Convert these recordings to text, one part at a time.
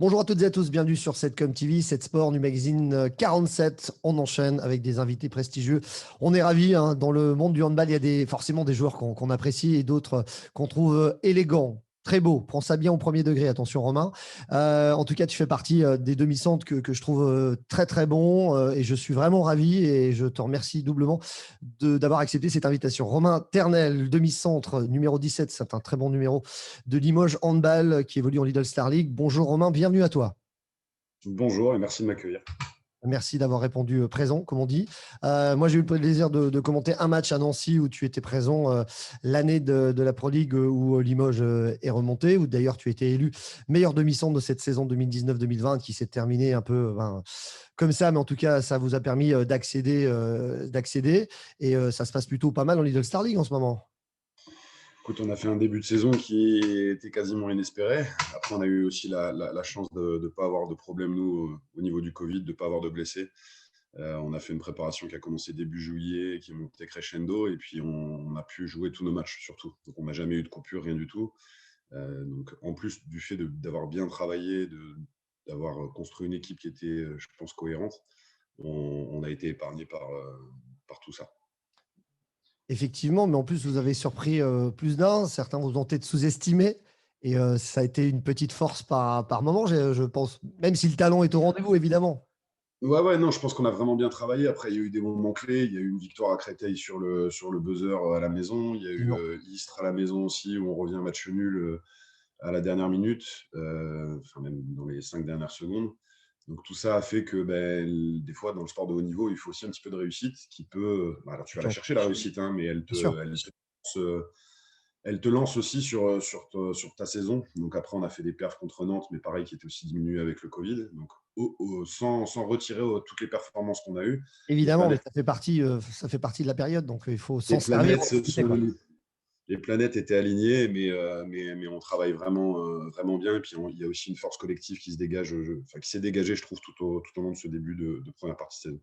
Bonjour à toutes et à tous, bienvenue sur Setcom TV, Set Sport du magazine 47. On enchaîne avec des invités prestigieux. On est ravis, hein, dans le monde du handball, il y a forcément des joueurs qu'on apprécie et d'autres qu'on trouve élégants. Très beau, prends ça bien au premier degré, attention Romain. En tout cas, tu fais partie des demi-centres que je trouve très très bons et je suis vraiment ravi et je te remercie doublement d'avoir accepté cette invitation. Romain Ternel, demi-centre numéro 17, c'est un très bon numéro de Limoges Handball qui évolue en Lidl Star League. Bonjour Romain, bienvenue à toi. Bonjour et merci de m'accueillir. Merci d'avoir répondu présent, comme on dit. Moi, j'ai eu le plaisir de commenter un match à Nancy où tu étais présent l'année de la Pro League où Limoges est remonté, où d'ailleurs tu as été élu meilleur demi-centre de cette saison 2019-2020 qui s'est terminée un peu comme ça, mais en tout cas, ça vous a permis d'accéder. Et ça se passe plutôt pas mal en Lidl Star League en ce moment. Écoute, on a fait un début de saison qui était quasiment inespéré. Après, on a eu aussi la chance de ne pas avoir de problème, nous, au niveau du Covid, de ne pas avoir de blessés. On a fait une préparation qui a commencé début juillet, qui est montée crescendo, et puis on a pu jouer tous nos matchs, surtout. Donc, on n'a jamais eu de coupure, rien du tout. Donc, en plus du fait d'avoir bien travaillé, d'avoir construit une équipe qui était, je pense, cohérente, on a été épargné par tout ça. Effectivement, mais en plus, vous avez surpris plus d'un. Certains vous ont peut-être sous-estimé. Et ça a été une petite force par moment, je pense, même si le talent est au rendez-vous, évidemment. Ouais, non, je pense qu'on a vraiment bien travaillé. Après, il y a eu des moments clés. Il y a eu une victoire à Créteil sur le buzzer à la maison. Il y a eu Effectivement. Istres à la maison aussi, où on revient match nul à la dernière minute, enfin même dans les 5 dernières secondes. Donc tout ça a fait que des fois, dans le sport de haut niveau, il faut aussi un petit peu de réussite qui peut. Alors tu vas la chercher, la réussite, hein, mais Bien sûr. elle te lance aussi sur ta saison. Donc après, on a fait des perfs contre Nantes, mais pareil, qui était aussi diminué avec le Covid. Donc sans retirer toutes les performances qu'on a eues, les Évidemment, mais planètes, ça fait partie de la période, donc il faut les s'en servir. planètes, les planètes étaient alignées, mais on travaille vraiment bien. Et puis il y a aussi une force collective qui se dégage, qui s'est dégagée, je trouve, tout au long de ce début de première partie de saison.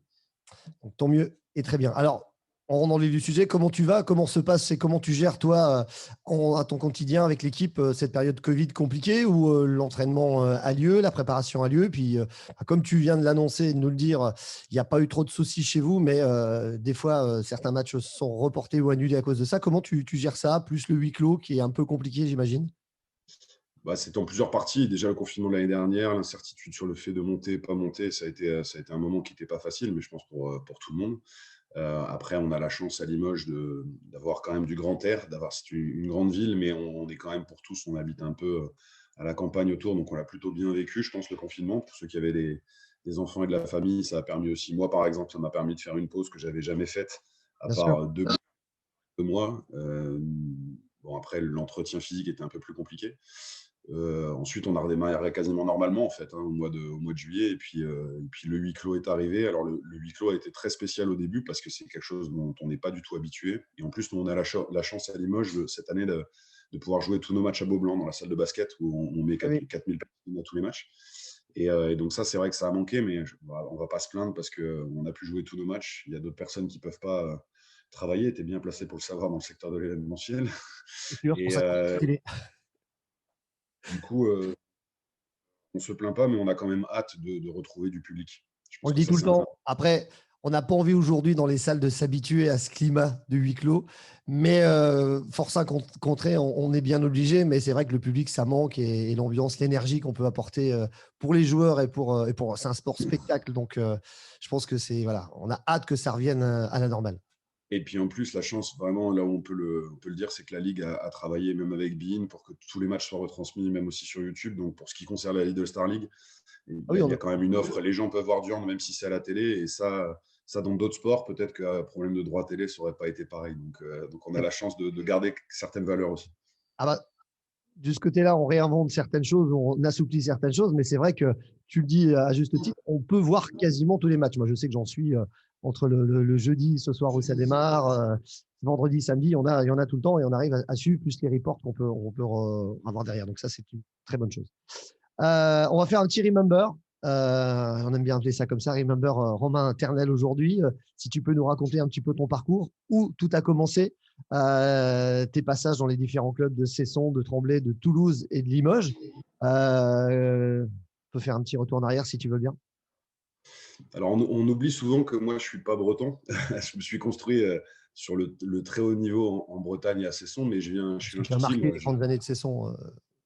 Donc, tant mieux et très bien. Alors, on rentre dans le vif du sujet. Comment tu vas? Comment se passe et comment tu gères, toi, à ton quotidien avec l'équipe, cette période Covid compliquée où l'entraînement a lieu, la préparation a lieu. Puis, comme tu viens de l'annoncer et de nous le dire, il n'y a pas eu trop de soucis chez vous, mais des fois, certains matchs sont reportés ou annulés à cause de ça. Comment tu gères ça? Plus le huis clos qui est un peu compliqué, j'imagine. C'était en plusieurs parties. Déjà, le confinement de l'année dernière, l'incertitude sur le fait de monter, pas monter, ça a été un moment qui n'était pas facile, mais je pense pour tout le monde. Après, on a la chance à Limoges d'avoir quand même du grand air, c'est une grande ville, mais on est quand même pour tous, on habite un peu à la campagne autour, donc on l'a plutôt bien vécu, je pense, le confinement. Pour ceux qui avaient des enfants et de la famille, ça a permis aussi, moi par exemple, ça m'a permis de faire une pause que j'avais jamais faite, à Bien sûr. part 2 mois. Bon, après, l'entretien physique était un peu plus compliqué. Ensuite, on a redémarré quasiment normalement en fait, hein, au mois de juillet. Et puis le huis clos est arrivé. Alors le huis clos a été très spécial au début parce que c'est quelque chose dont on n'est pas du tout habitué. Et en plus, nous, on a la chance à Limoges cette année de pouvoir jouer tous nos matchs à Beaublanc dans la salle de basket où on met Ah oui. 4000 personnes à tous les matchs. Et donc ça, c'est vrai que ça a manqué, mais on va pas se plaindre parce qu'on a pu jouer tous nos matchs. Il y a d'autres personnes qui peuvent pas travailler. Tu es bien placé pour le savoir dans le secteur de l'événementiel. C'est sûr, c'est pour Et ça qu'on est télé. du coup, on ne se plaint pas, mais on a quand même hâte de retrouver du public. Je On pense le que dit ça, tout le c'est important. temps. Après, on n'a pas envie aujourd'hui dans les salles de s'habituer à ce climat de huis clos. Mais force à contrer, on est bien obligé. Mais c'est vrai que le public, ça manque et l'ambiance, l'énergie qu'on peut apporter pour les joueurs et pour c'est un sport spectacle. Donc, je pense que voilà, on a hâte que ça revienne à la normale. Et puis en plus, la chance, vraiment, là où on peut le dire, c'est que la Ligue a travaillé même avec Bein pour que tous les matchs soient retransmis, même aussi sur YouTube. Donc pour ce qui concerne la Lidl Star League, il Ah y oui, a, il y a quand même une offre. Les gens peuvent voir du hand, même si c'est à la télé. Et ça dans d'autres sports, peut-être qu'un problème de droit télé, ça n'aurait pas été pareil. Donc on a la chance de garder certaines valeurs aussi. ah bah, de ce côté-là, on réinvente certaines choses, on assouplit certaines choses, mais c'est vrai que tu le dis à juste titre, on peut voir quasiment tous les matchs. Moi, je sais que j'en suis entre le jeudi, ce soir où ça démarre, vendredi, samedi, il y en a tout le temps et on arrive à suivre plus les reports qu'on peut avoir derrière. Donc ça, c'est une très bonne chose. On va faire un petit remember. On aime bien appeler ça comme ça, remember Romain Ternel aujourd'hui. Si tu peux nous raconter un petit peu ton parcours, où tout a commencé, tes passages dans les différents clubs de Cesson, de Tremblay, de Toulouse et de Limoges. peut faire un petit retour en arrière si tu veux bien. Alors, on oublie souvent que moi, je ne suis pas breton. Je me suis construit sur le très haut niveau en Bretagne et à Cesson, mais je Parce suis que un tu as ch'ti, marqué moi. les grandes années de Cesson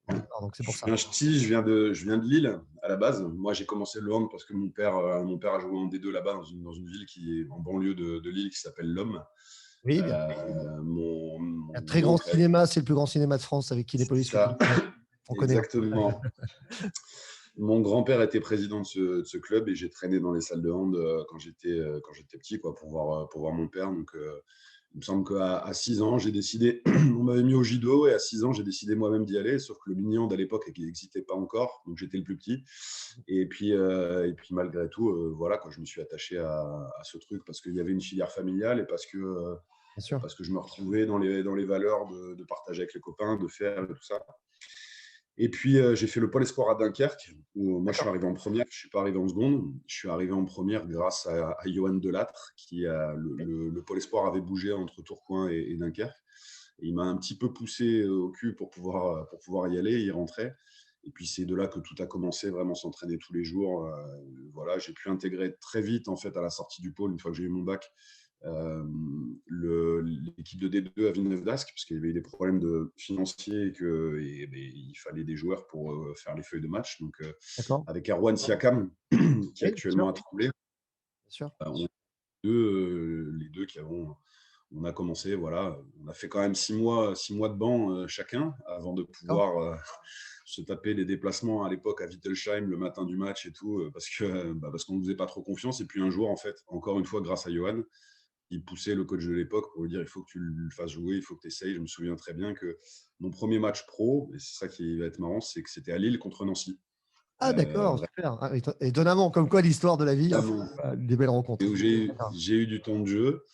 quelque part, donc c'est Je pour suis ça. un ch'ti, je viens de Lille à la base. Moi, j'ai commencé le hand parce que mon père a joué en D2 là-bas, dans une ville qui est en banlieue de Lille qui s'appelle Lomme. Oui, bien. Un très Mon grand oncle, cinéma, c'est le plus grand cinéma de France avec qui les c'est polices ça, on connaît. Hein. exactement. Mon grand-père était président de ce club et j'ai traîné dans les salles de hand quand j'étais petit, quoi, pour voir mon père. Donc, il me semble qu'à 6 ans, j'ai décidé, on m'avait mis au judo et à 6 ans, j'ai décidé moi-même d'y aller, sauf que le mini-hand à l'époque n'existait pas encore, donc j'étais le plus petit. Et puis malgré tout, voilà, quoi, je me suis attaché à ce truc parce qu'il y avait une filière familiale et Bien sûr. parce que je me retrouvais dans les valeurs de partager avec les copains, de faire et tout ça. Et puis, j'ai fait le pôle espoir à Dunkerque, où moi, je suis D'accord. arrivé en première. Je ne suis pas arrivé en seconde. Je suis arrivé en première grâce à Johan Delattre, le pôle espoir avait bougé entre Tourcoing et Dunkerque. Et il m'a un petit peu poussé au cul pour pouvoir y aller, y rentrer. Et puis, c'est de là que tout a commencé, vraiment s'entraîner tous les jours. Voilà, j'ai pu intégrer très vite, en fait, à la sortie du pôle, une fois que j'ai eu mon bac, euh, l'équipe de D2 à Villeneuve-d'Ascq, parce qu'il y avait eu des problèmes financiers il fallait des joueurs pour faire les feuilles de match. Donc, D'accord. avec Erwan Siakam, qui est Oui, bien sûr. actuellement à Tremblay, Bien sûr. les deux qui avons. On a commencé, voilà, on a fait quand même 6 mois de banc chacun avant de D'accord. pouvoir se taper les déplacements à l'époque à Wittelsheim le matin du match et tout, parce qu'on ne faisait pas trop confiance. Et puis un jour, en fait, encore une fois, grâce à Johan, il poussait le coach de l'époque pour lui dire il faut que tu le fasses jouer, il faut que tu essayes. Je me souviens très bien que mon premier match pro, et c'est ça qui va être marrant, c'est que c'était à Lille contre Nancy. Ah, d'accord, super. Ah, étonnamment, comme quoi l'histoire de la vie, hein, Vraiment, des belles rencontres. où D'accord. j'ai eu du temps de jeu.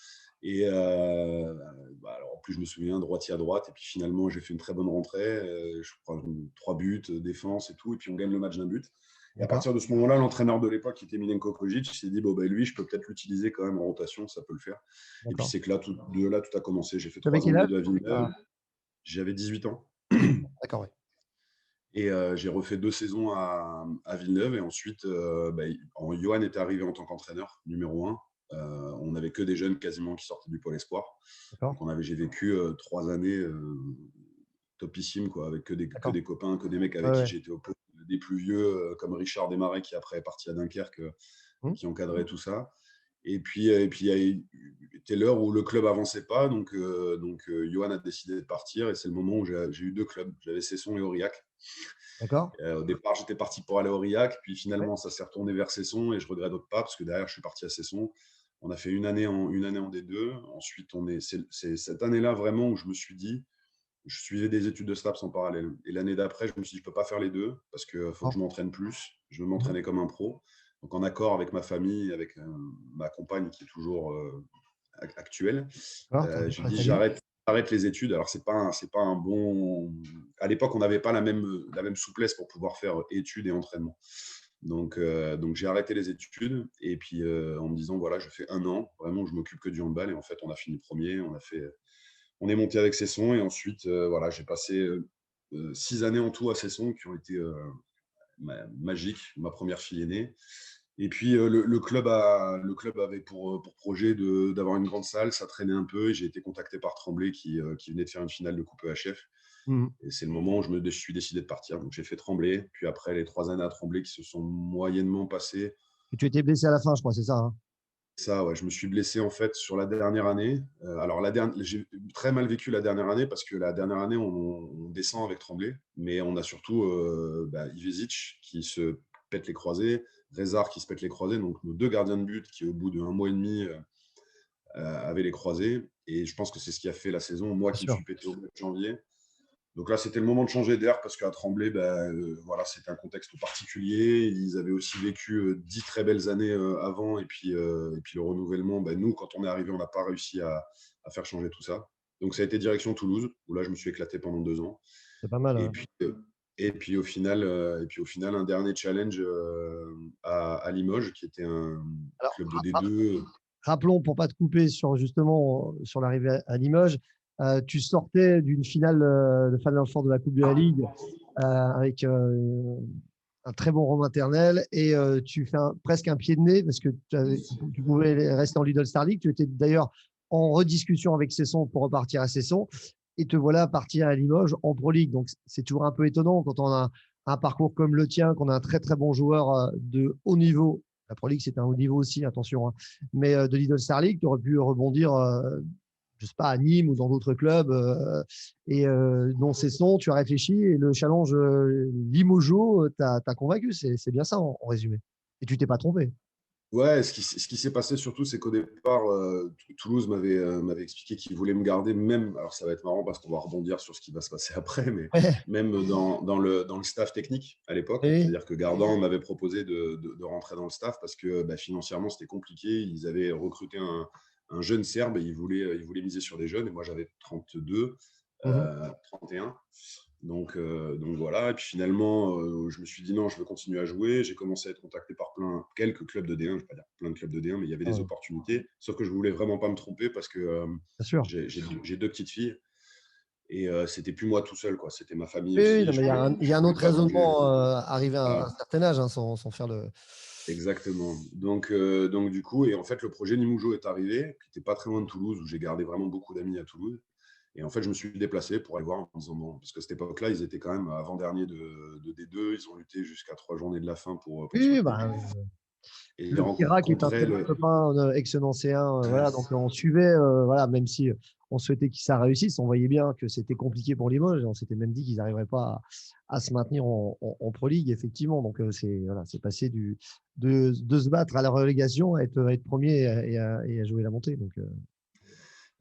Et alors, en plus, je me souviens, droitier à droite. Et puis finalement, j'ai fait une très bonne rentrée. Je crois 3 buts, défense et tout. Et puis on gagne le match d'un but. Et à D'accord. partir de ce moment-là, l'entraîneur de l'époque, qui était Milenko Kojic, s'est dit bon, ben, lui, je peux peut-être l'utiliser quand même en rotation, ça peut le faire. Et puis D'accord. c'est que là, de là, tout a commencé. J'ai fait Tu avais 3 ans quel de âge? D2 à Villeneuve. Ah, J'avais 18 ans. 18 ans. D'accord, oui. Et j'ai refait 2 saisons à Villeneuve. Et ensuite, Johan était arrivé en tant qu'entraîneur, numéro 1. On n'avait que des jeunes quasiment qui sortaient du pôle espoir. D'accord. Donc j'ai vécu 3 années topissimes, quoi, avec que D'accord. des copains, que des mecs Ouais, avec qui ouais. j'étais au pôle, des plus vieux, comme Richard Desmarais, qui après est parti à Dunkerque, Hum, qui encadrait tout ça. Et puis il y a été l'heure où le club avançait pas, donc Johan a décidé de partir, et c'est le moment où j'ai eu 2 clubs. J'avais Cesson et Aurillac. D'accord. Au départ, j'étais parti pour aller à Aurillac, puis Ouais. finalement, ça s'est retourné vers Cesson, et je regrette pas, parce que derrière, je suis parti à Cesson. On a fait une année en D2. Ensuite, c'est cette année-là vraiment où je me suis dit, je suivais des études de STAPS en parallèle. Et l'année d'après, je me suis dit, je peux pas faire les deux, parce qu'il faut que D'accord. je m'entraîne plus. Je veux Mhm. m'entraîner comme un pro. Donc, en accord avec ma famille, avec ma compagne qui est toujours actuelle, D'accord. Tu as j'ai rencontré dit, ta vie. j'arrête les études. Alors, c'est pas un bon. À l'époque, on n'avait pas la même souplesse pour pouvoir faire études et entraînement. Donc j'ai arrêté les études et puis en me disant voilà, je fais 1 an, vraiment, je m'occupe que du handball. Et en fait, on a fini premier, on est monté avec Cesson et ensuite, voilà, j'ai passé 6 années en tout à Cesson qui ont été magiques, ma première fille aînée. Et puis le club avait pour projet d'avoir une grande salle, ça traînait un peu et j'ai été contacté par Tremblay qui venait de faire une finale de Coupe EHF. Mhm. Et c'est le moment où je suis décidé de partir. Donc j'ai fait Tremblay, puis après les 3 années à Tremblay qui se sont moyennement passées. Et tu étais blessé à la fin, je crois, c'est ça, hein. Ça, ouais, je me suis blessé en fait sur la dernière année. Alors j'ai très mal vécu la dernière année parce que la dernière année on descend avec Tremblay, mais on a surtout Ivezic qui se pète les croisés, Rezar qui se pète les croisés, donc nos 2 gardiens de but qui au bout de 1 mois et demi avaient les croisés. Et je pense que c'est ce qui a fait la saison. Moi Bien qui me sûr. suis pété au mois de janvier. Donc là, c'était le moment de changer d'air parce qu'à Tremblay, voilà, c'était un contexte particulier. Ils avaient aussi vécu 10 très belles années avant. Et puis le renouvellement, nous, quand on est arrivé, on n'a pas réussi à faire changer tout ça. Donc ça a été direction Toulouse, où là, je me suis éclaté pendant 2 ans. C'est pas mal. Et Hein. puis, au final, un dernier challenge à Limoges, qui était un Alors, club de D2. rappelons, pour ne pas te couper sur justement sur l'arrivée à Limoges, tu sortais d'une finale de Final Four de la Coupe de la Ligue avec un très bon rang maternel et tu fais presque un pied de nez parce que tu pouvais rester en Lidl Star League. Tu étais d'ailleurs en rediscussion avec Cesson pour repartir à Cesson et te voilà parti à Limoges en Pro League. Donc, c'est toujours un peu étonnant quand on a un parcours comme le tien, qu'on a un très, très bon joueur de haut niveau. La Pro League, c'est un haut niveau aussi, attention, hein. Mais de Lidl Star League, tu aurais pu rebondir, je sais pas, à Nîmes ou dans d'autres clubs. Et non, Cesson, tu as réfléchi et le challenge Limoges t'a convaincu. C'est bien ça en résumé. Et tu t'es pas trompé. Ouais, ce qui s'est passé surtout, c'est qu'au départ, Toulouse m'avait expliqué qu'il voulait me garder, même, alors ça va être marrant parce qu'on va rebondir sur ce qui va se passer après, mais Ouais, même dans le staff technique à l'époque. oui. C'est-à-dire que Gardan m'avait proposé de rentrer dans le staff parce que bah, financièrement, c'était compliqué. Ils avaient recruté un jeune Serbe et ils voulaient miser sur des jeunes. Et moi, j'avais 32, Mhm. 31. Donc voilà. Et puis finalement, je me suis dit non, je veux continuer à jouer. J'ai commencé à être contacté par quelques clubs de D1, je ne vais pas dire plein de clubs de D1, mais il y avait des Ah, opportunités. Sauf que je voulais vraiment pas me tromper parce que bien sûr. j'ai deux petites filles et c'était plus moi tout seul, quoi. C'était ma famille Oui, oui, non, aussi. mais il y a Je un voulais autre pas bouger. raisonnement arrivé à un Voilà, certain âge, hein, sans faire le. exactement. Donc du coup, et en fait, le projet Nimoujo est arrivé, qui n'était pas très loin de Toulouse, où j'ai gardé vraiment beaucoup d'amis à Toulouse. Et en fait, je me suis déplacé pour aller voir en disant bon, parce que cette époque-là, ils étaient quand même avant-dernier de D2, ils ont lutté jusqu'à 3 journées de la fin pour se Oui, maintenir. bah, Et ils le Kira qui est un très rencontraient bon le. copain ex-nancéen, voilà, donc on suivait, voilà, même si on souhaitait qu'il ça réussisse, on voyait bien que c'était compliqué pour Limoges, et on s'était même dit qu'ils n'arriveraient pas à se maintenir en Pro League, effectivement. Donc c'est voilà, c'est passé de se battre à la relégation à être premier et à jouer la montée. Donc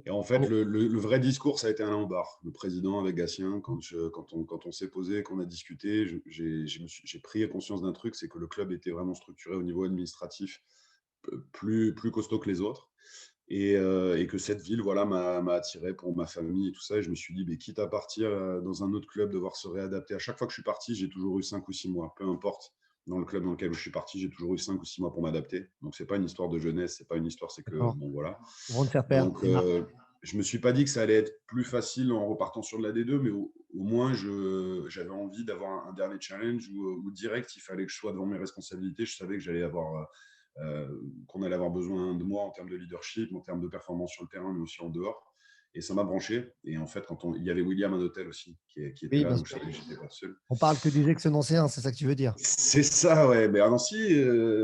Et en fait, bravo. le vrai discours, ça a été Alain Aubard, le président avec Gatien. Quand on s'est posé, qu'on a discuté, j'ai pris conscience d'un truc, c'est que le club était vraiment structuré au niveau administratif plus costaud que les autres. Et que cette ville voilà, m'a attiré pour ma famille et tout ça. Et je me suis dit, mais quitte à partir dans un autre club, devoir se réadapter. À chaque fois que je suis parti, j'ai toujours eu 5 ou 6 mois. Peu importe dans le club dans lequel je suis parti, j'ai toujours eu 5 ou 6 mois pour m'adapter. Donc, c'est pas une histoire de jeunesse, c'est pas une histoire, c'est que, D'accord. bon, voilà. Ils vont te faire perdre. Donc, je me suis pas dit que ça allait être plus facile en repartant sur de la D2, mais au moins, j'avais envie d'avoir un dernier challenge où direct, il fallait que je sois devant mes responsabilités. Je savais que j'allais avoir qu'on allait avoir besoin de moi en termes de leadership, en termes de performance sur le terrain, mais aussi en dehors. Et ça m'a branché. Et en fait, il y avait William Anotel aussi qui était Oui, là, bien donc je sûr. savais que j'étais pas seul. On parle que des ex-nancéens, c'est ça que tu veux dire. C'est ça, ouais. Mais à Nancy,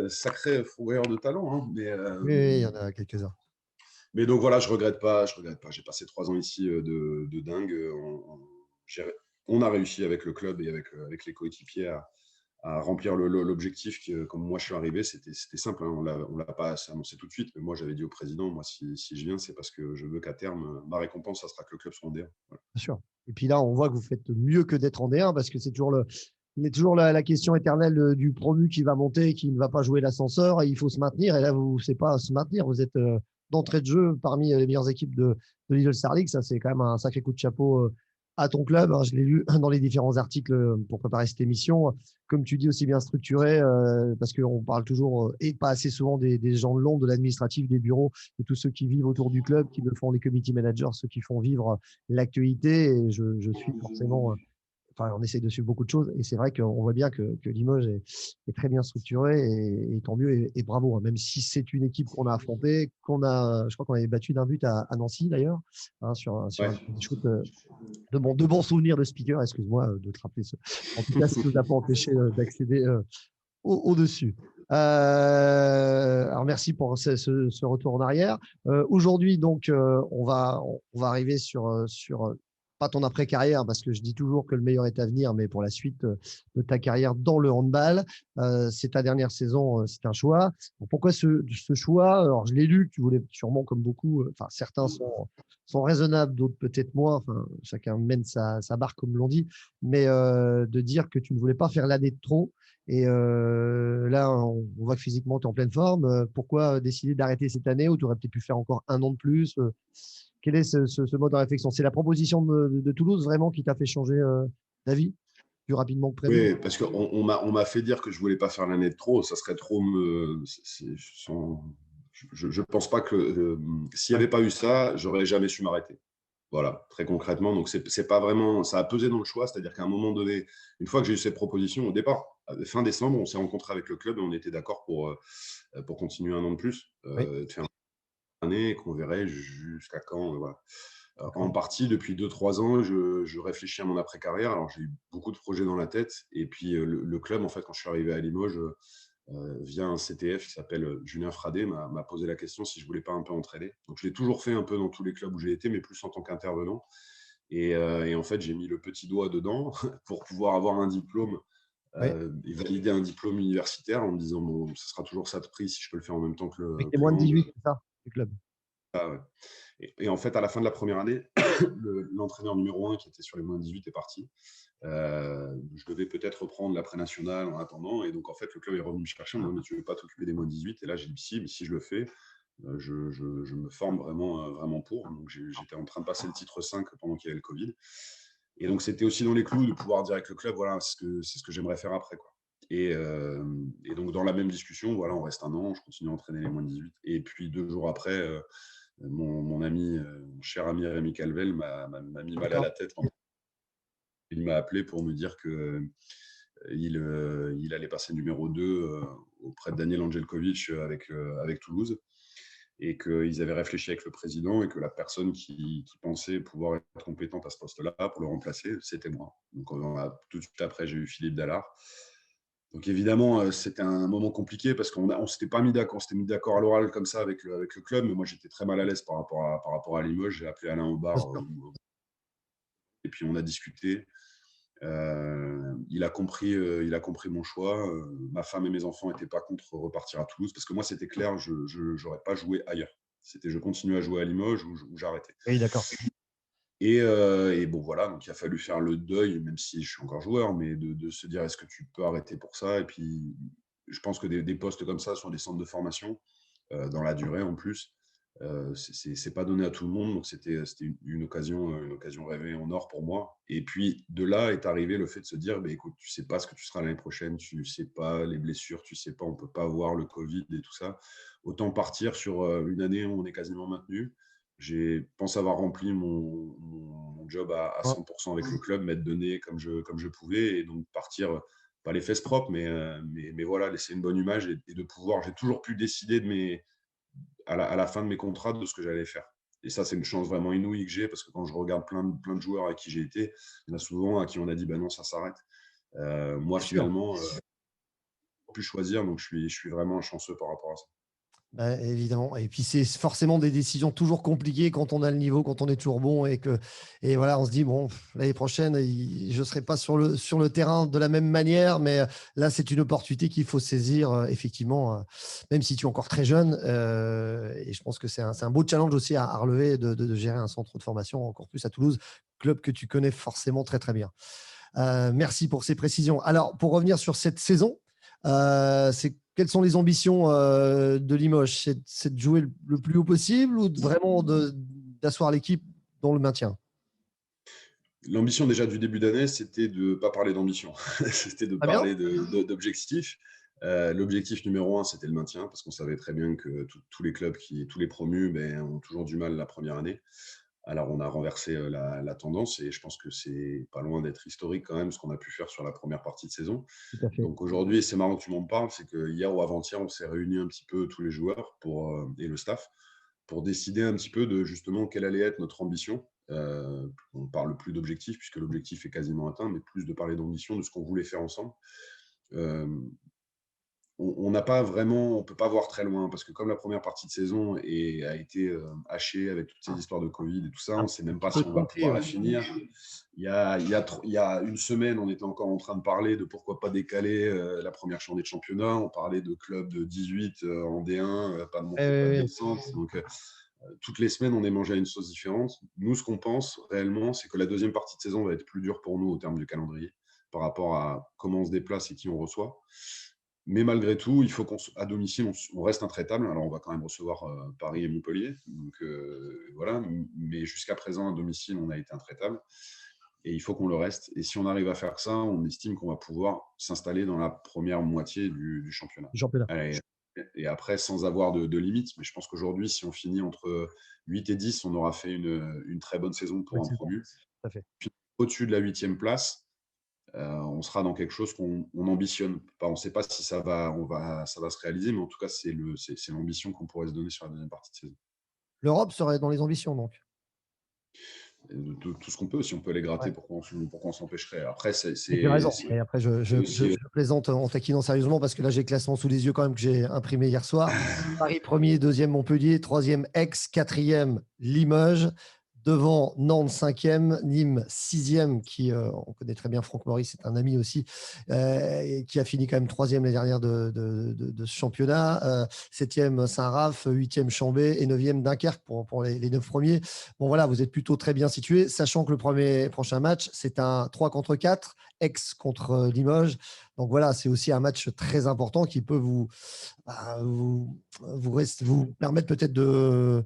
sacré fourreur de talent. Hein. Oui, oui, il y en a quelques-uns. Mais donc voilà, je regrette pas. Je regrette pas. J'ai passé 3 ans ici de dingue. On a réussi avec le club et avec les coéquipiers à remplir l'objectif comme moi je suis arrivé, c'était simple. Hein. On l'a pas annoncé tout de suite, mais moi j'avais dit au président, moi si je viens, c'est parce que je veux qu'à terme, ma récompense, ça sera que le club soit en D1. Voilà. Bien sûr. Et puis là, on voit que vous faites mieux que d'être en D1 parce que c'est toujours il est toujours la question éternelle du promu qui va monter, qui ne va pas jouer l'ascenseur et il faut se maintenir. Et là, vous ne savez pas se maintenir. Vous êtes d'entrée de jeu parmi les meilleures équipes de Lidl Star League. Ça, c'est quand même un sacré coup de chapeau à ton club. Hein. Je l'ai lu dans les différents articles pour préparer cette émission. Comme tu dis, aussi bien structuré, parce qu'on parle toujours et pas assez souvent des gens de l'ombre, de l'administratif, des bureaux, de tous ceux qui vivent autour du club, qui le font les committee managers, ceux qui font vivre l'actualité. Et je suis forcément enfin, on essaie de suivre beaucoup de choses. Et c'est vrai qu'on voit bien que Limoges est très bien structuré et tant mieux et bravo. Hein. Même si c'est une équipe qu'on a affrontée, je crois qu'on avait battu d'un but à Nancy d'ailleurs, hein, sur Ouais. un shoot de bons souvenirs de speaker. Excuse-moi de te rappeler ce. En tout cas, ça ne nous a pas empêché d'accéder au-dessus. Alors merci pour ce retour en arrière. Aujourd'hui, donc, on va arriver sur pas ton après-carrière, parce que je dis toujours que le meilleur est à venir, mais pour la suite de ta carrière dans le handball. C'est ta dernière saison, c'est un choix. Donc, pourquoi ce choix? Alors, je l'ai lu, que tu voulais sûrement, comme beaucoup, enfin, certains sont raisonnables, d'autres peut-être moins. Enfin, chacun mène sa barque, comme l'on dit, mais de dire que tu ne voulais pas faire l'année de trop. Et là, on voit que physiquement, tu es en pleine forme. Pourquoi décider d'arrêter cette année où tu aurais peut-être pu faire encore un an de plus? Quel est ce mode de réflexion? C'est la proposition de Toulouse vraiment qui t'a fait changer d'avis plus rapidement que prévu? Oui, parce on m'a fait dire que je voulais pas faire l'année de trop. Ça serait trop me. Je pense pas que s'il n'y Ouais, avait pas eu ça, j'aurais jamais su m'arrêter. Voilà, très concrètement. Donc, c'est pas vraiment. Ça a pesé dans le choix. C'est-à-dire qu'à un moment donné, une fois que j'ai eu cette proposition, au départ, fin décembre, on s'est rencontré avec le club et on était d'accord pour continuer un an de plus, Oui, de faire une année et qu'on verrait jusqu'à quand. Voilà. En d'accord. partie, depuis 2 3 ans, je réfléchis à mon après-carrière. Alors, j'ai eu beaucoup de projets dans la tête. Et puis, le club, en fait, quand je suis arrivé à Limoges, via un CTF qui s'appelle Julien Fradé, m'a posé la question si je voulais pas un peu entraîner. Donc, je l'ai toujours fait un peu dans tous les clubs où j'ai été, mais plus en tant qu'intervenant. Et en fait, j'ai mis le petit doigt dedans pour pouvoir avoir un diplôme Oui, et valider un diplôme universitaire en me disant, bon, ce sera toujours ça de prix si je peux le faire en même temps que avec les que moins de l'Ang. 18, c'est ça, du club. Ah ouais. Et en fait, à la fin de la première année, l'entraîneur numéro 1 qui était sur les moins de 18 est parti. Je devais peut-être reprendre l'après-national en attendant. Et donc, en fait, le club est revenu me chercher en me disant, mais tu ne veux pas t'occuper des moins de 18? Et là, j'ai dit, si, mais si je le fais, je me forme vraiment, vraiment pour. Donc, j'étais en train de passer le titre 5 pendant qu'il y avait le Covid. Et donc, c'était aussi dans les clous de pouvoir dire avec le club, voilà, c'est ce que j'aimerais faire après, quoi. Et donc, dans la même discussion, voilà, on reste un an, je continue à entraîner les moins de 18. Et puis, 2 jours après, mon ami, mon cher ami Rémi Calvel m'a mis mal à D'accord. la tête. Il m'a appelé pour me dire que il allait passer numéro 2 auprès de Daniel Angelkovic avec Toulouse et qu'ils avaient réfléchi avec le président et que la personne qui pensait pouvoir être compétente à ce poste-là pour le remplacer, c'était moi. Donc, tout de suite après, j'ai eu Philippe Dallard. Donc évidemment, c'était un moment compliqué parce qu'on s'était pas mis d'accord, on s'était mis d'accord à l'oral comme ça avec le club, mais moi j'étais très mal à l'aise par rapport à Limoges. J'ai appelé Alain au Bien bar sûr. et puis on a discuté. Il a compris mon choix. Ma femme et mes enfants n'étaient pas contre repartir à Toulouse parce que moi c'était clair, je n'aurais pas joué ailleurs. C'était je continue à jouer à Limoges ou j'arrêtais. Oui, d'accord. Et bon voilà, donc il a fallu faire le deuil, même si je suis encore joueur, mais de se dire est-ce que tu peux arrêter pour ça? Et puis je pense que des postes comme ça sur des centres de formation, dans la durée en plus, c'est pas donné à tout le monde. Donc c'était une occasion rêvée en or pour moi. Et puis de là est arrivé le fait de se dire, bah, écoute, tu sais pas ce que tu seras l'année prochaine, tu sais pas les blessures, tu sais pas, on peut pas voir le Covid et tout ça. Autant partir sur une année où on est quasiment maintenu. Je pense avoir rempli mon job à Ouais. 100% avec le club, m'être donné comme je pouvais, et donc partir, pas les fesses propres, mais voilà, laisser une bonne image et de pouvoir. J'ai toujours pu décider à la fin de mes contrats de ce que j'allais faire. Et ça, c'est une chance vraiment inouïe que j'ai parce que quand je regarde plein de joueurs à qui j'ai été, il y en a souvent à qui on a dit, ben non, ça s'arrête. Moi, Bien sûr. finalement, j'ai pu choisir, donc je suis vraiment chanceux par rapport à ça. Bah, évidemment. Et puis, c'est forcément des décisions toujours compliquées quand on a le niveau, quand on est toujours bon et voilà, on se dit, bon, l'année prochaine, je ne serai pas sur le terrain de la même manière, mais là, c'est une opportunité qu'il faut saisir, effectivement, même si tu es encore très jeune. Et je pense que c'est un beau challenge aussi à relever de gérer un centre de formation, encore plus à Toulouse, club que tu connais forcément très, très bien. Merci pour ces précisions. Alors, pour revenir sur cette saison, quelles sont les ambitions de Limoges? C'est de jouer le plus haut possible ou vraiment d'asseoir l'équipe dans le maintien? L'ambition déjà du début d'année, c'était de ne pas parler d'ambition, c'était de Très bien. parler d'objectifs. L'objectif numéro 1, c'était le maintien, parce qu'on savait très bien que tous les clubs, tous les promus, ben, ont toujours du mal la première année. Alors on a renversé la tendance et je pense que c'est pas loin d'être historique quand même ce qu'on a pu faire sur la première partie de saison. Tout à fait. Donc aujourd'hui, c'est marrant que tu m'en parles, c'est que hier ou avant-hier, on s'est réunis un petit peu tous les joueurs et le staff pour décider un petit peu de justement quelle allait être notre ambition. On parle plus d'objectifs puisque l'objectif est quasiment atteint, mais plus de parler d'ambition, de ce qu'on voulait faire ensemble. Euh, on n'a pas vraiment, on peut pas voir très loin parce que comme la première partie de saison a été hachée avec toutes ces histoires de Covid et tout ça, on Un ne sait même petit pas peu si on va tronqué, pouvoir la ouais. finir. Il y a une semaine, on était encore en train de parler de pourquoi pas décaler la première journée de championnat. On parlait de clubs de 18 en D1, pas de montée, pas de Oui, descente. Donc toutes les semaines, on est mangé à une sauce différente. Nous, ce qu'on pense réellement, c'est que la deuxième partie de saison va être plus dure pour nous au terme du calendrier par rapport à comment on se déplace et qui on reçoit. Mais malgré tout, il faut qu'à domicile, on reste intraitable. Alors, on va quand même recevoir Paris et Montpellier. Donc, voilà. Mais jusqu'à présent, à domicile, on a été intraitable. Et il faut qu'on le reste. Et si on arrive à faire ça, on estime qu'on va pouvoir s'installer dans la première moitié du championnat. du championnat. Allez, et après, sans avoir de limites. Mais je pense qu'aujourd'hui, si on finit entre 8 et 10, on aura fait une très bonne saison pour Bonne un saison. promu. Tout à fait. Puis, au-dessus de la 8e place, on sera dans quelque chose qu'on ambitionne. On ne sait pas si ça va se réaliser, mais en tout cas, c'est l'ambition qu'on pourrait se donner sur la deuxième partie de saison. L'Europe serait dans les ambitions, donc. Tout ce qu'on peut, si on peut les gratter, Ouais. pourquoi on s'empêcherait? Après, Et tu as raison. c'est Et après, je plaisante en taquinant sérieusement parce que là, j'ai le classement sous les yeux quand même que j'ai imprimé hier soir. Paris premier, deuxième Montpellier, troisième Aix, quatrième Limoges, devant Nantes cinquième, Nîmes sixième, qui on connaît très bien Franck Maurice, c'est un ami aussi, et qui a fini quand même troisième l'année dernière de ce championnat, septième Saint-Raph, huitième Chambé et neuvième Dunkerque pour les 9 premiers. Bon voilà, vous êtes plutôt très bien situés, sachant que le prochain match, c'est un 3 contre 4, Aix contre Limoges. Donc voilà, c'est aussi un match très important qui peut bah, vous permettre peut-être de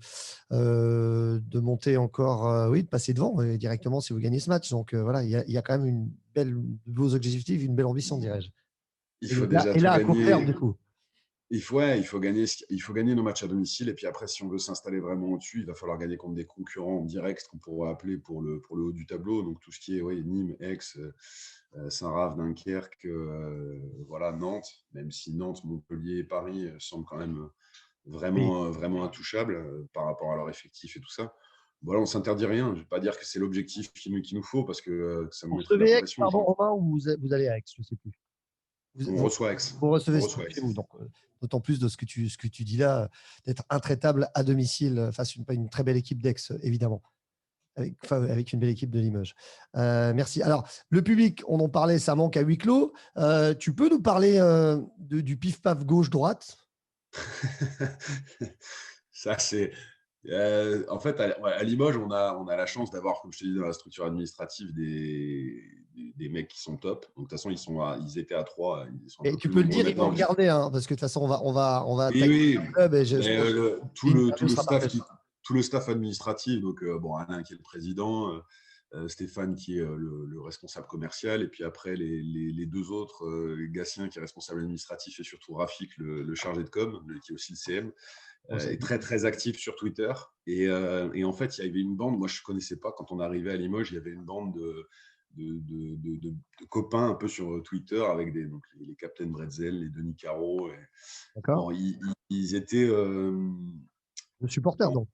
monter encore, oui, de passer devant directement si vous gagnez ce match. Donc voilà, il y a quand même de beaux objectifs, une belle ambition, dirais-je. il Et faut là, déjà et tout là, à court terme, gagner. du coup. Il faut gagner nos matchs à domicile. Et puis après, si on veut s'installer vraiment au-dessus, il va falloir gagner contre des concurrents directs qu'on pourrait appeler pour le haut du tableau. Donc tout ce qui est Nîmes, Aix, Saint-Raph, Dunkerque, voilà, Nantes. Même si Nantes, Montpellier et Paris semblent quand même Oui. vraiment intouchables par rapport à leur effectif et tout ça. Voilà, on s'interdit rien. Je ne vais pas dire que c'est l'objectif qu'il nous faut parce que ça me Vous mettrait la recevez Aix, pression. pardon, Romain, ou vous allez à Aix, je ne sais plus. Vous, On vous- reçoit Aix. vous On recevez reçoit Aix. chez vous. Donc, d'autant plus de ce que tu dis là, d'être intraitable à domicile face à une très belle équipe d'Aix, évidemment. Avec une belle équipe de Limoges. Merci. Alors, le public, on en parlait, ça manque à huis clos. Tu peux nous parler du pif-paf gauche-droite? Ça, c'est. En fait, à Limoges, on a la chance d'avoir, comme je te dis, dans la structure administrative, des mecs qui sont top. Donc, de toute façon, ils étaient à 3, ils sont un Et peu tu plus peux le nombreux dire, ils vont maintenant. regarder, hein, parce que de toute façon, on va Oui, attaquer oui. le club et je Mais pense que tout l'interview sera partagée. tout le staff administratif, donc Alain qui est le président, Stéphane qui est le responsable commercial, et puis après les deux autres, Gatien qui est responsable administratif, et surtout Rafik, le chargé de com, qui est aussi le CM, On sait. est très très actif sur Twitter. Et en fait, il y avait une bande, moi je ne connaissais pas, quand on arrivait à Limoges, il y avait une bande de copains un peu sur Twitter avec donc les Captain Bretzel, les Denis Caro. D'accord. Bon, ils étaient Le supporter, donc.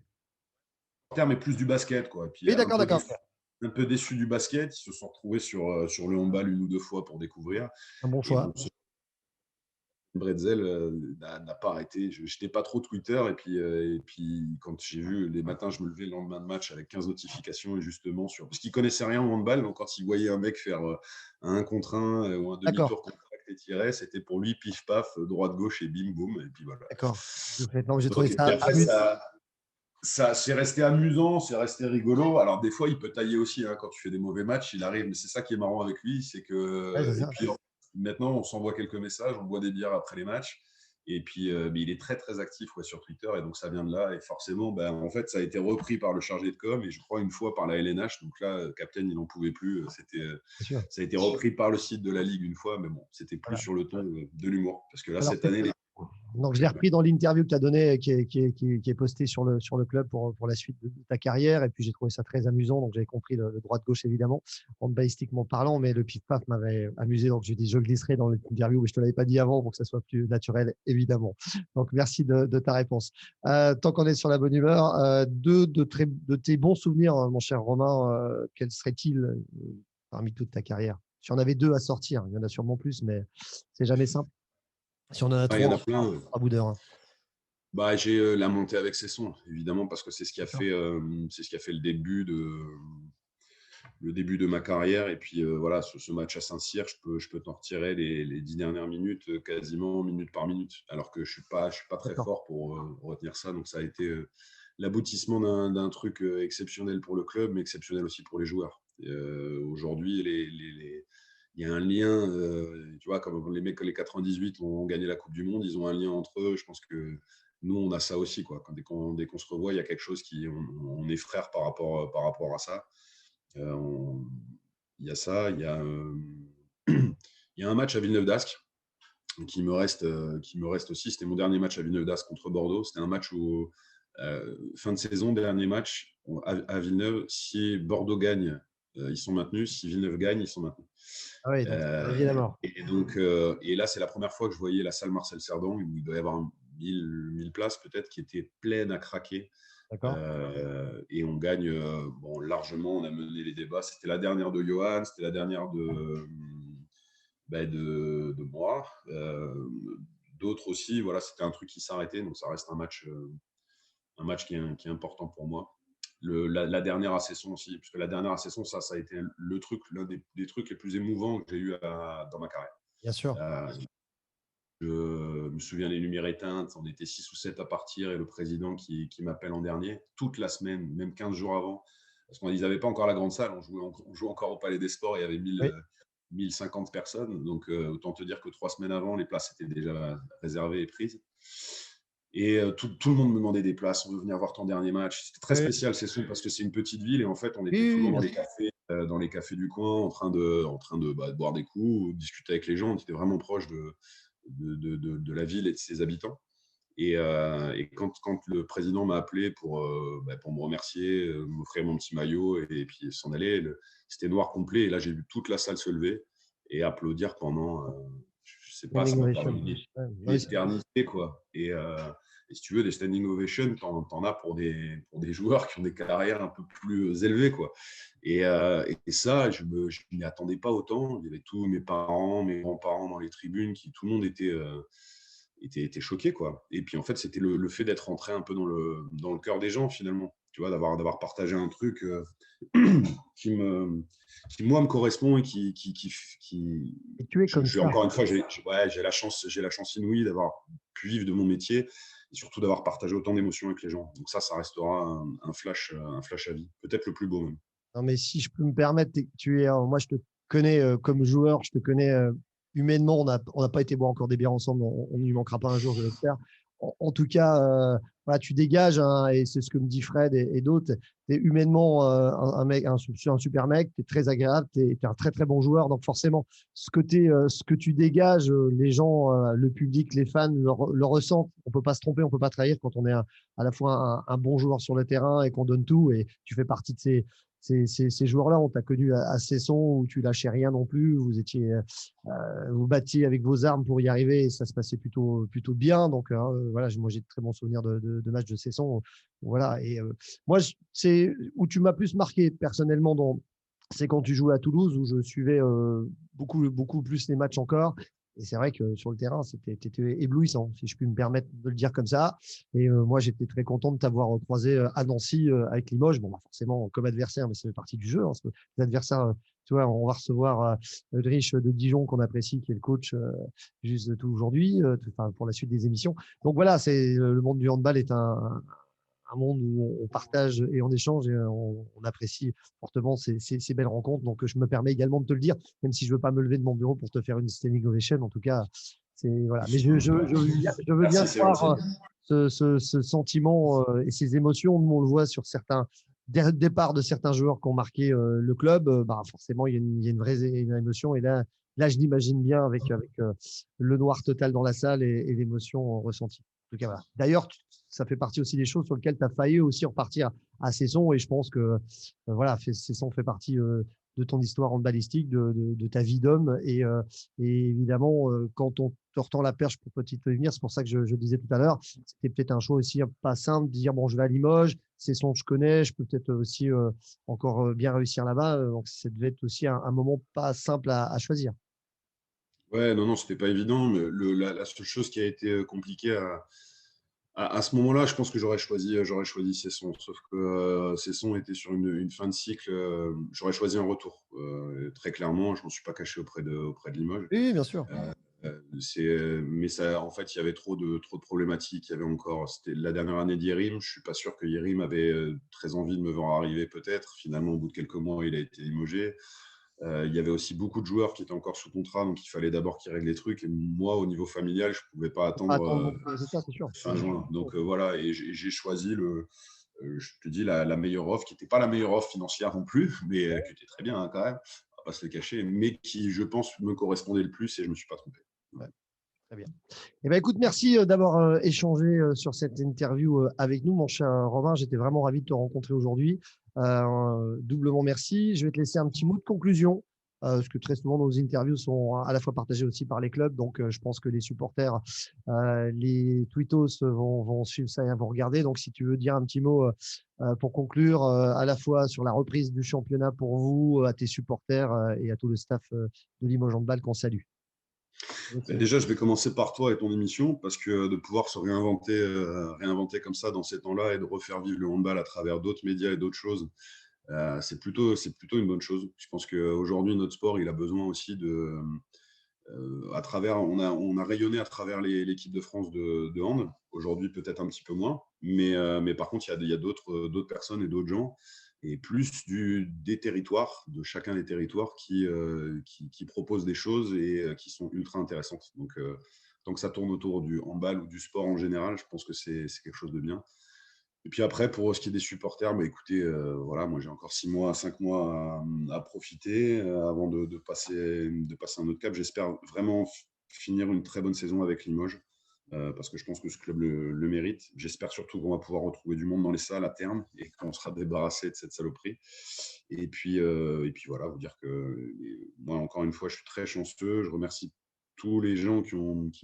mais plus du basket, quoi. Et puis Oui, d'accord, d'accord. un peu déçus du basket, ils se sont retrouvés sur le handball une ou deux fois pour découvrir. Un bon Et choix. bon, Bretzel n'a pas arrêté. Je n'étais pas trop Twitter. Et puis, quand j'ai vu les matins, je me levais le lendemain de match avec 15 notifications, et justement, parce qu'il ne connaissait rien au handball. Donc, quand il voyait un mec faire un contre un ou un D'accord, demi-tour contre et tirait, c'était pour lui pif-paf, droite-gauche et bim-boum. Et puis voilà. d'accord. Non, j'ai trouvé Donc, et puis ça après, amusant. ça c'est resté amusant, c'est resté rigolo. Alors, des fois, il peut tailler aussi quand tu fais des mauvais matchs. Il arrive, mais c'est ça qui est marrant avec lui. C'est Ouais, c'est que. Et ça. puis, maintenant, on s'envoie quelques messages, on boit des bières après les matchs. Et puis, mais il est très, très actif sur Twitter. Et donc, ça vient de là. Et forcément, en fait, ça a été repris par le chargé de com. Et je crois une fois par la LNH. Donc là, Captain, il n'en pouvait plus. C'est sûr. Ça a été repris par le site de la Ligue une fois. Mais bon, c'était plus Voilà. sur le ton de l'humour. Parce que là, Alors, cette année, donc, je l'ai repris dans l'interview que tu as donnée, qui est postée sur le club pour la suite de ta carrière. Et puis, j'ai trouvé ça très amusant. Donc, j'avais compris le droite-gauche, évidemment, handballistiquement parlant. Mais le pif-paf m'avait amusé. Donc, j'ai dit, je le glisserai dans l'interview, mais je ne te l'avais pas dit avant pour que ça soit plus naturel, évidemment. Donc, merci de ta réponse. Tant qu'on est sur la bonne humeur, deux de tes bons souvenirs, mon cher Romain, quels seraient-ils parmi toute ta carrière? Si on avait deux à sortir, il y en a sûrement plus, mais c'est jamais simple. Si on en a il y en trois, a plein. à bout d'heure. J'ai la montée avec ses sons, évidemment, parce que c'est ce qui a D'accord. fait, le début de ma carrière. Et puis voilà, ce match à Saint-Cyr, je peux t'en retirer les 10 dernières minutes, quasiment minute par minute, alors que je suis pas très D'accord. fort pour retenir ça. Donc ça a été l'aboutissement d'un truc exceptionnel pour le club, mais exceptionnel aussi pour les joueurs. Aujourd'hui, il y a un lien, tu vois, comme les mecs, les 98 ont gagné la Coupe du Monde, ils ont un lien entre eux. Je pense que nous, on a ça aussi, quoi. Dès qu'on se revoit, il y a quelque chose on est frères par rapport à ça. Il y a ça, il y a un match à Villeneuve d'Ascq qui me reste aussi. C'était mon dernier match à Villeneuve d'Ascq contre Bordeaux. C'était un match où, fin de saison, dernier match à Villeneuve, si Bordeaux gagne Ils sont maintenus. Si Villeneuve gagne, ils sont maintenus. Ah oui, donc c'est la vie et la mort. Et donc, et là, c'est la première fois que je voyais la salle Marcel Cerdan, où il doit y avoir 1000 places peut-être, qui étaient pleines à craquer. D'accord. Et on gagne bon, largement. On a mené les débats. C'était la dernière de Johan, c'était la dernière de moi. D'autres aussi. Voilà, c'était un truc qui s'arrêtait. Donc, ça reste un match qui est important pour moi. La dernière à Cesson aussi, parce que la dernière à Cesson, ça a été le truc, l'un des trucs les plus émouvants que j'ai eu dans ma carrière. Bien sûr. Je me souviens les lumières éteintes, on était 6 ou 7 à partir et le président qui m'appelle en dernier, toute la semaine, même 15 jours avant, parce qu'ils n'avaient pas encore la grande salle, on jouait encore au Palais des Sports, il y avait Oui. 1050 personnes, donc autant te dire que 3 semaines avant, les places étaient déjà réservées et prises. Et tout le monde me demandait des places, on veut venir voir ton dernier match. C'était très Oui, spécial, c'est parce que c'est une petite ville et en fait, on était oui, souvent bien sûr. dans les cafés du coin en train de boire des coups, de discuter avec les gens. On était vraiment proche de la ville et de ses habitants. Et quand le président m'a appelé pour me remercier, m'offrir mon petit maillot et puis s'en aller, c'était noir complet. Et là, j'ai vu toute la salle se lever et applaudir pendant, je sais pas, ça Standing m'a paru ovation. Ouais, une oui, éternité, quoi. Et si tu veux, des standing ovations, t'en as pour des joueurs qui ont des carrières un peu plus élevées, quoi. Et ça, je ne m'y attendais pas autant. Il y avait tous mes parents, mes grands-parents dans les tribunes, tout le monde était choqué, quoi. Et puis en fait, c'était le fait d'être rentré un peu dans le cœur des gens, finalement. Tu vois, d'avoir partagé un truc qui, me, qui, moi, me correspond et et tu es comme ça. encore une fois, j'ai la chance inouïe d'avoir pu vivre de mon métier et surtout d'avoir partagé autant d'émotions avec les gens. Donc ça restera un flash à vie. Peut-être le plus beau même. Non, mais si je peux me permettre, moi, je te connais comme joueur, je te connais humainement. On n'a pas été boire encore des bières ensemble. On n'y manquera pas un jour, je l'espère. En tout cas, voilà, tu dégages, hein, et c'est ce que me dit Fred et d'autres. Tu es humainement un super mec, tu es très agréable, tu es un très, très bon joueur. Donc, forcément, ce que tu dégages, les gens, le public, les fans le ressentent. On ne peut pas se tromper, on ne peut pas trahir quand on est à la fois un bon joueur sur le terrain et qu'on donne tout. Et tu fais partie de ces joueurs-là. On t'a connu à Cesson où tu lâchais rien non plus. Vous battiez avec vos armes pour y arriver et ça se passait plutôt bien. Donc voilà, moi j'ai de très bons souvenirs de matchs de Cesson. Voilà. Et moi, c'est où tu m'as plus marqué personnellement c'est quand tu jouais à Toulouse où je suivais beaucoup plus les matchs encore. Et c'est vrai que sur le terrain, c'était éblouissant, si je puis me permettre de le dire comme ça. Et moi, j'étais très content de t'avoir croisé à Nancy avec Limoges. Bon, bah, forcément, comme adversaire, mais ça fait partie du jeu, hein, parce que les adversaires, tu vois, on va recevoir Ulrich de Dijon, qu'on apprécie, qui est le coach juste tout aujourd'hui, pour la suite des émissions. Donc voilà, le monde du handball est un monde où on partage et on échange et on apprécie fortement ces belles rencontres. Donc, je me permets également de te le dire, même si je ne veux pas me lever de mon bureau pour te faire une standing ovation. En tout cas, voilà. Mais je veux bien Merci, c'est gentil. croire ce sentiment et ces émotions. Nous, on le voit sur certains départs de certains joueurs qui ont marqué le club. Bah, forcément, il y a une vraie émotion. Et là, je l'imagine bien avec le noir total dans la salle et l'émotion ressentie. En tout cas, voilà. D'ailleurs, ça fait partie aussi des choses sur lesquelles tu as failli aussi repartir à Cesson. Et je pense que voilà, Cesson fait partie de ton histoire handballistique, de ta vie d'homme. Et évidemment, quand on te retend la perche pour petit devenir, c'est pour ça que je disais tout à l'heure, c'était peut-être un choix aussi pas simple de dire bon, je vais à Limoges, Cesson, je connais, je peux peut-être aussi encore bien réussir là-bas. Donc, ça devait être aussi un moment pas simple à choisir. Ouais, non, non, c'était pas évident, mais la seule chose qui a été compliquée à ce moment-là, je pense que j'aurais choisi Cesson. Sauf que Cesson était sur une fin de cycle. J'aurais choisi un retour. Très clairement, je ne m'en suis pas caché auprès de Limoges. Oui, bien sûr. Mais ça, en fait, il y avait trop de problématiques. Il y avait encore, c'était la dernière année d'Yerim. Je suis pas sûr que Yerim avait très envie de me voir arriver, peut-être. Finalement, au bout de quelques mois, il a été limogé. Il y avait aussi beaucoup de joueurs qui étaient encore sous contrat, donc il fallait d'abord qu'ils règlent les trucs. Et moi, au niveau familial, je ne pouvais pas Pas attendre attendre non plus, c'est ça, c'est sûr. fin juin. Donc voilà, et j'ai choisi je te dis, la meilleure offre, qui n'était pas la meilleure offre financière non plus, mais qui était très bien, hein, quand même, on va pas se le cacher, mais qui, je pense, me correspondait le plus et je ne me suis pas trompé. Ouais, très bien. Eh ben, écoute, merci d'avoir échangé sur cette interview avec nous, mon cher Romain. J'étais vraiment ravi de te rencontrer aujourd'hui. Doublement merci. Je vais te laisser un petit mot de conclusion, parce que très souvent nos interviews sont à la fois partagées aussi par les clubs. Donc, je pense que les supporters, les tweetos vont suivre ça et vont regarder. Donc, si tu veux dire un petit mot pour conclure, à la fois sur la reprise du championnat pour vous, à tes supporters et à tout le staff de Limoges Handball qu'on salue. Déjà, je vais commencer par toi et ton émission, parce que de pouvoir se réinventer comme ça dans ces temps-là et de refaire vivre le handball à travers d'autres médias et d'autres choses, c'est plutôt une bonne chose. Je pense qu'aujourd'hui, notre sport, il a besoin aussi on a rayonné à travers l'équipe de France de hand. Aujourd'hui, peut-être un petit peu moins, mais par contre, il y a d'autres personnes et d'autres gens, et plus des territoires, de chacun des territoires qui proposent des choses et qui sont ultra intéressantes. Donc, tant que ça tourne autour du handball ou du sport en général, je pense que c'est quelque chose de bien. Et puis après, pour ce qui est des supporters, écoutez, voilà, moi j'ai encore 6 mois, 5 mois à profiter avant de passer un autre cap. J'espère vraiment finir une très bonne saison avec Limoges, parce que je pense que ce club le mérite. J'espère surtout qu'on va pouvoir retrouver du monde dans les salles à terme et qu'on sera débarrassé de cette saloperie. Et puis voilà, vous dire que moi, encore une fois, je suis très chanceux. Je remercie tous les gens qui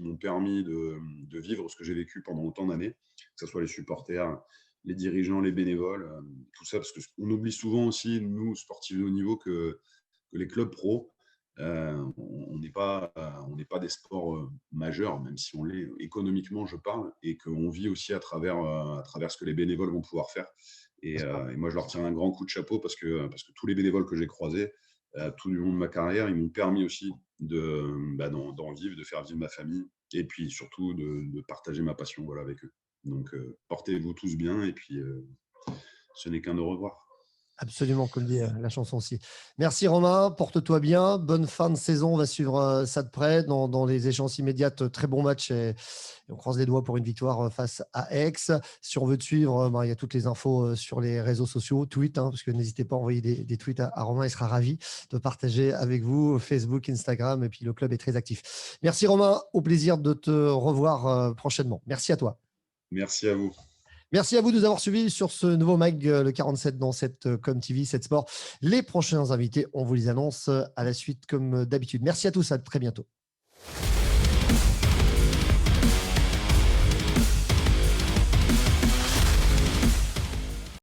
m'ont permis de vivre ce que j'ai vécu pendant autant d'années, que ce soit les supporters, les dirigeants, les bénévoles, tout ça, parce qu'on oublie souvent aussi, nous, sportifs de haut niveau, que les clubs pro, on n'est pas des sports majeurs, même si on l'est économiquement, je parle, et qu'on vit aussi à travers ce que les bénévoles vont pouvoir faire. Et moi, je leur tiens un grand coup de chapeau, parce que tous les bénévoles que j'ai croisés tout du long de ma carrière, ils m'ont permis aussi d'en vivre, de faire vivre ma famille, et puis surtout de partager ma passion, voilà, avec eux. Donc, portez-vous tous bien, et puis ce n'est qu'un au revoir. Absolument, comme dit la chanson aussi. Merci Romain, porte-toi bien. Bonne fin de saison. On va suivre ça de près dans les échéances immédiates. Très bon match et on croise les doigts pour une victoire face à Aix. Si on veut te suivre, il y a toutes les infos sur les réseaux sociaux, tweet, parce que n'hésitez pas à envoyer des tweets à Romain. Il sera ravi de partager avec vous Facebook, Instagram, et puis le club est très actif. Merci Romain, au plaisir de te revoir prochainement. Merci à toi. Merci à vous. Merci à vous de nous avoir suivis sur ce nouveau mag, le 47 dans cette ComTV, 7 Sport. Les prochains invités, on vous les annonce à la suite comme d'habitude. Merci à tous, à très bientôt.